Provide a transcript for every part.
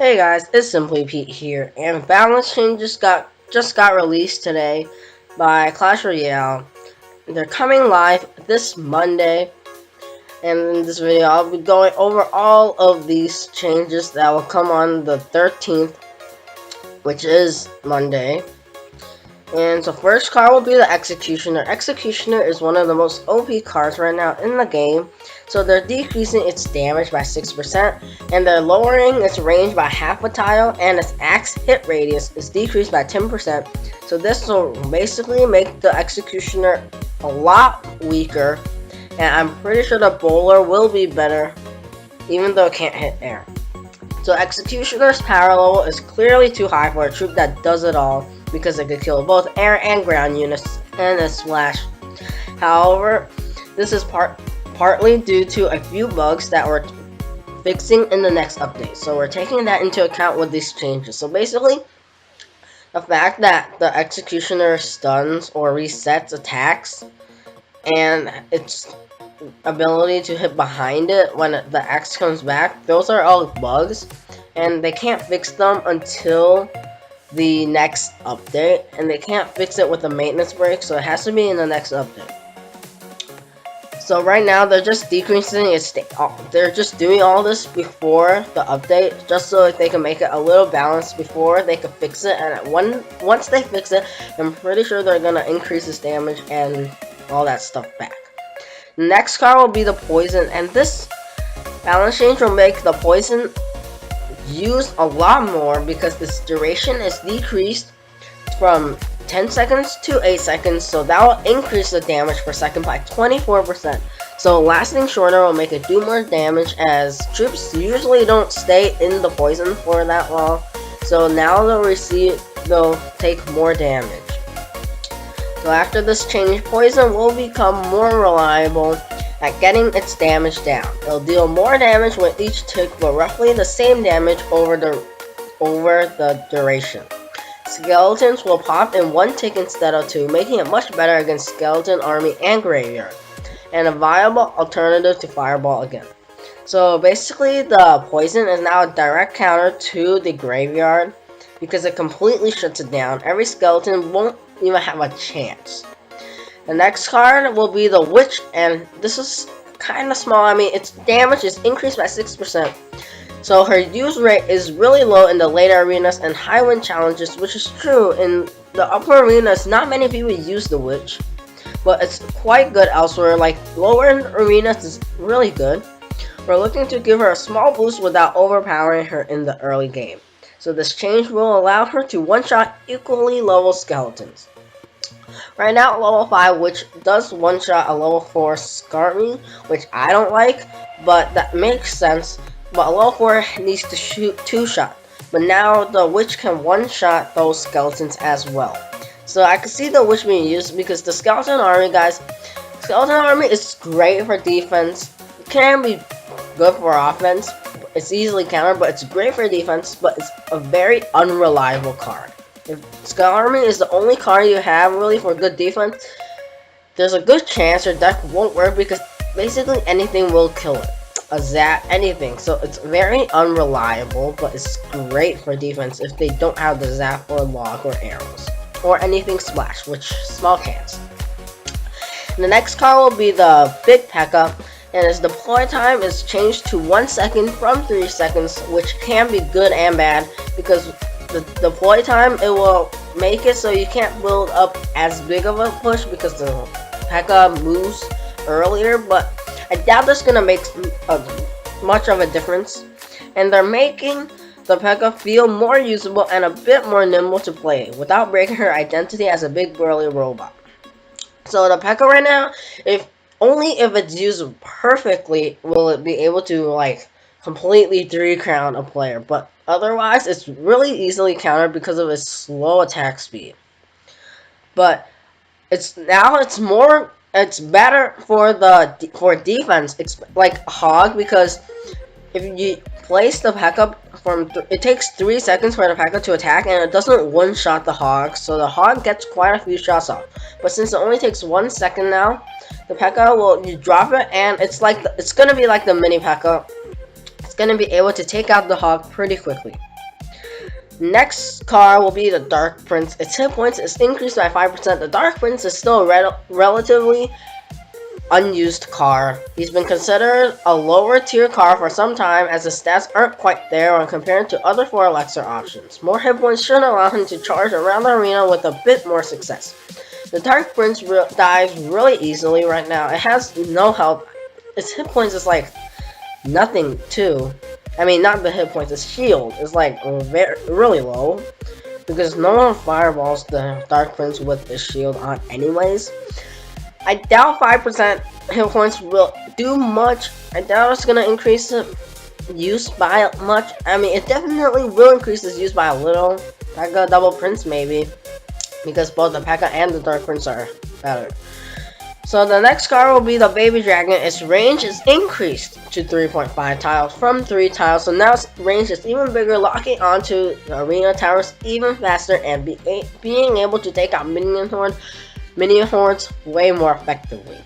Hey guys, it's Simply Pete here, and balance changes just got released today by Clash Royale. They're coming live this Monday, and in this video I'll be going over all of these changes that will come on the 13th, which is Monday. And so first card will be the Executioner. Executioner is one of the most OP cards right now in the game. So they're decreasing its damage by 6%, and they're lowering its range by half a tile, and its axe hit radius is decreased by 10%. So this will basically make the Executioner a lot weaker, and I'm pretty sure the Bowler will be better, even though it can't hit air. So Executioner's power level is clearly too high for a troop that does it all, because it could kill both air and ground units and a splash. However, this is partly due to a few bugs that we're fixing in the next update. So we're taking that into account with these changes. So basically, the fact that the Executioner stuns or resets attacks, and its ability to hit behind it when the axe comes back, those are all bugs, and they can't fix them until the next update, and they can't fix it with a maintenance break, so it has to be in the next update. So right now they're just decreasing its they're just doing all this before the update, just so that they can make it a little balanced before they can fix it. And once they fix it, I'm pretty sure they're gonna increase its damage and all that stuff back. Next card will be the Poison, and this balance change will make the Poison used a lot more because its duration is decreased from 10 seconds to 8 seconds, so that will increase the damage per second by 24%. So lasting shorter will make it do more damage, as troops usually don't stay in the poison for that long, so now they'll take more damage. So after this change, Poison will become more reliable at getting its damage down. It'll deal more damage with each tick, but roughly the same damage over the duration. Skeletons will pop in one tick instead of two, making it much better against Skeleton Army and Graveyard, and a viable alternative to Fireball again. So basically, the Poison is now a direct counter to the Graveyard because it completely shuts it down. Every skeleton won't even have a chance. The next card will be the Witch, and this is kind of small. I mean, its damage is increased by 6%. So her use rate is really low in the later arenas and high win challenges, which is true. In the upper arenas, not many people use the Witch, but it's quite good elsewhere. Like lower arenas is really good. We're looking to give her a small boost without overpowering her in the early game. So this change will allow her to one-shot equally level skeletons. Right now, level 5, which does one-shot a level 4 Skarmy, which I don't like, but that makes sense. But a level 4 needs to shoot 2-shot. But now the Witch can one-shot those skeletons as well. So I can see the Witch being used because the Skeleton Army, guys, Skeleton Army is great for defense. It can be good for offense. It's easily countered, but it's great for defense, but it's a very unreliable card. If Skeleton Army is the only card you have really for good defense, there's a good chance your deck won't work because basically anything will kill it. A zap, anything. So it's very unreliable, but it's great for defense if they don't have the zap or log or arrows. Or anything splash, which small chance. And the next card will be the Big P.E.K.K.A. and its deploy time is changed to 1 second from 3 seconds, which can be good and bad because the deploy time, it will make it so you can't build up as big of a push because the P.E.K.K.A. moves earlier, but I doubt that's gonna make much of a difference. And they're making the P.E.K.K.A. feel more usable and a bit more nimble to play without breaking her identity as a big burly robot. So the P.E.K.K.A. right now, only if it's used perfectly will it be able to like completely 3-crown a player, but otherwise it's really easily countered because of its slow attack speed. But it's better for defense. It's like Hog, because if you place the P.E.K.K.A. it takes 3 seconds for the P.E.K.K.A. to attack, and it doesn't one-shot the Hog, so the Hog gets quite a few shots off. But since it only takes 1 second now, the P.E.K.K.A. you drop it, and it's gonna be like the mini P.E.K.K.A. It's gonna be able to take out the Hog pretty quickly. Next car will be the Dark Prince. Its hit points is increased by 5%. The Dark Prince is still a relatively unused car. He's been considered a lower tier car for some time as his stats aren't quite there when compared to other 4 Elixir options. More hit points should allow him to charge around the arena with a bit more success. The Dark Prince dives really easily right now. It has no health. Its hit points is like nothing too. I mean, not the hit points, its shield is like really low. Because no one fireballs the Dark Prince with the shield on anyways. I doubt 5% hit points will do much. I doubt it's gonna increase the use by much. I mean, it definitely will increase its use by a little. P.E.K.K.A Double Prince maybe. Because both the P.E.K.K.A and the Dark Prince are better. So the next card will be the Baby Dragon. Its range is increased to 3.5 tiles from 3 tiles. So now its range is even bigger, locking onto the arena towers even faster and being able to take out minion hordes way more effectively.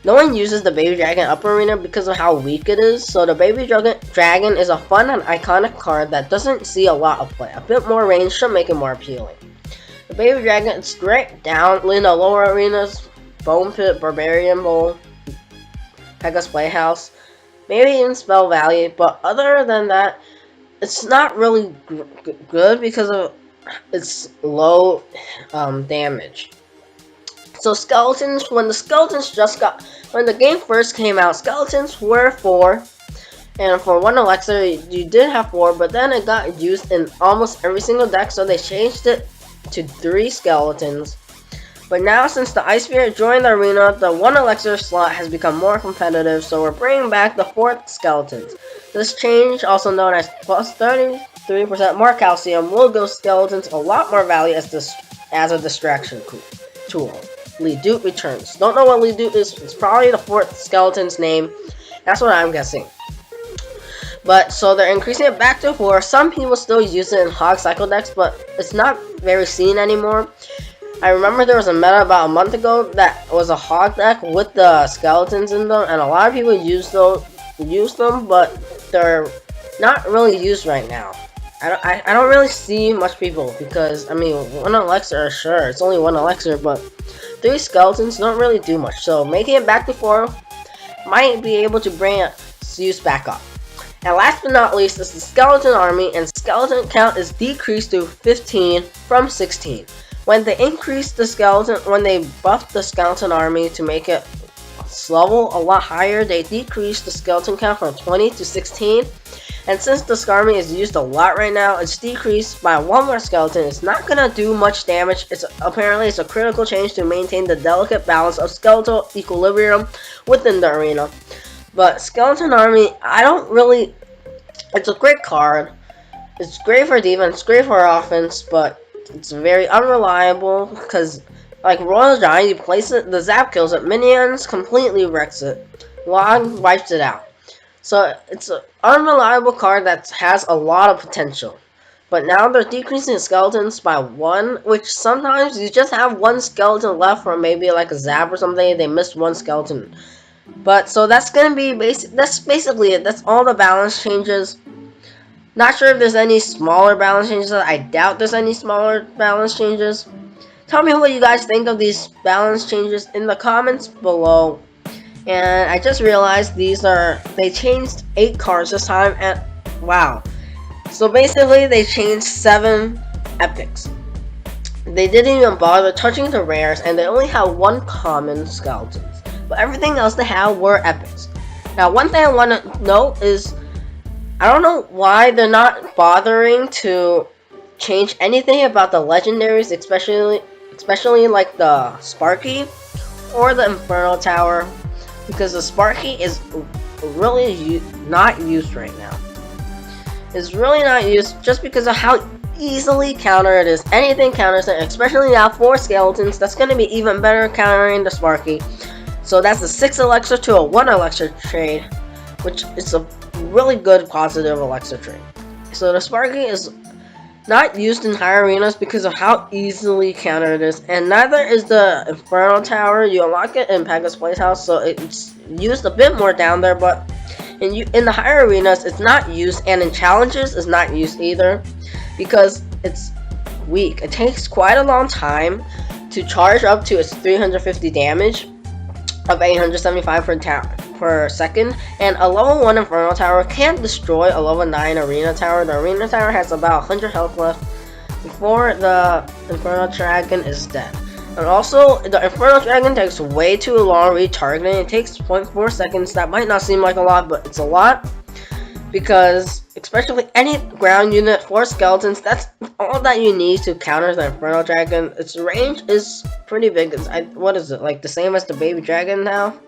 No one uses the Baby Dragon up arena because of how weak it is. So the Baby Dragon is a fun and iconic card that doesn't see a lot of play. A bit more range should make it more appealing. The Baby Dragon is great down in the lower arenas. Bone Pit, Barbarian Bowl, P.E.K.K.A's Playhouse, maybe even Spell Valley, but other than that, it's not really good because of its low damage. So skeletons, when the game first came out, skeletons were 4, and for 1 Elixir, you did have 4, but then it got used in almost every single deck, so they changed it to 3 skeletons. But now, since the Ice Spirit joined the arena, the 1 Elixir slot has become more competitive, so we're bringing back the 4th skeletons. This change, also known as plus 33% more calcium, will give skeletons a lot more value as a distraction tool. Ledoot returns. Don't know what Ledoot is. It's probably the 4th skeleton's name. That's what I'm guessing. But, so they're increasing it back to 4. Some people still use it in Hog Cycle decks, but it's not very seen anymore. I remember there was a meta about a month ago that was a hog deck with the skeletons in them, and a lot of people use them, but they're not really used right now. I don't really see much people because, I mean, 1 Elixir, sure, it's only 1 Elixir, but 3 skeletons don't really do much. So making it back to 4 might be able to bring its use back up. And last but not least is the skeleton army, and skeleton count is decreased to 15 from 16. When they buffed the skeleton army to make it level a lot higher, they decreased the skeleton count from 20 to 16. And since this army is used a lot right now, it's decreased by 1 more skeleton. It's not gonna do much damage. Apparently it's a critical change to maintain the delicate balance of skeletal equilibrium within the arena. But skeleton army, it's a great card. It's great for defense, great for offense, but it's very unreliable because, like Royal Giant, you place it, the zap kills it, minions completely wrecks it, Log wipes it out. So it's an unreliable card that has a lot of potential. But now they're decreasing skeletons by 1, which sometimes you just have 1 skeleton left for maybe like a zap or something, they missed 1 skeleton. But so that's gonna be that's basically it. That's all the balance changes. Not sure if there's any smaller balance changes. I doubt there's any smaller balance changes. Tell me what you guys think of these balance changes in the comments below. And I just realized they changed 8 cards this time, and wow. So basically they changed 7 epics. They didn't even bother touching the rares, and they only have 1 common skeletons. But everything else they had were epics. Now one thing I want to note is, I don't know why they're not bothering to change anything about the legendaries, especially like the Sparky or the Inferno Tower, because the Sparky is really not used right now. It's really not used just because of how easily counter it is. Anything counters it, especially now 4 skeletons. That's going to be even better countering the Sparky. So that's a 6 Elixir to a 1 Elixir trade, which is a really good positive Elixir trade. So the Sparky is not used in higher arenas because of how easily countered it is, and neither is the Inferno Tower. You unlock it in P.E.K.K.A's Playhouse, so it's used a bit more down there, but in the higher arenas it's not used, and in challenges it's not used either. because it's weak. It takes quite a long time to charge up to its 350 damage of 875 per second, and a level 1 Inferno Tower can't destroy a level 9 Arena Tower. The Arena Tower has about 100 health left before the Inferno Dragon is dead. And also, the Inferno Dragon takes way too long retargeting. It takes 0.4 seconds. That might not seem like a lot, but it's a lot. Because, especially any ground unit, 4 skeletons, that's all that you need to counter the Inferno Dragon. Its range is pretty big. What is it, like the same as the Baby Dragon now?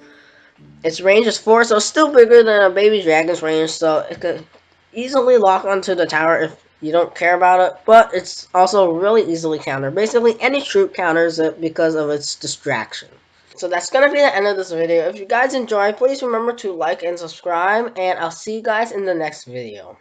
Its range is 4, so still bigger than a Baby Dragon's range, so it could easily lock onto the tower if you don't care about it, but it's also really easily countered. Basically, any troop counters it because of its distraction. So that's gonna be the end of this video. If you guys enjoyed, please remember to like and subscribe, and I'll see you guys in the next video.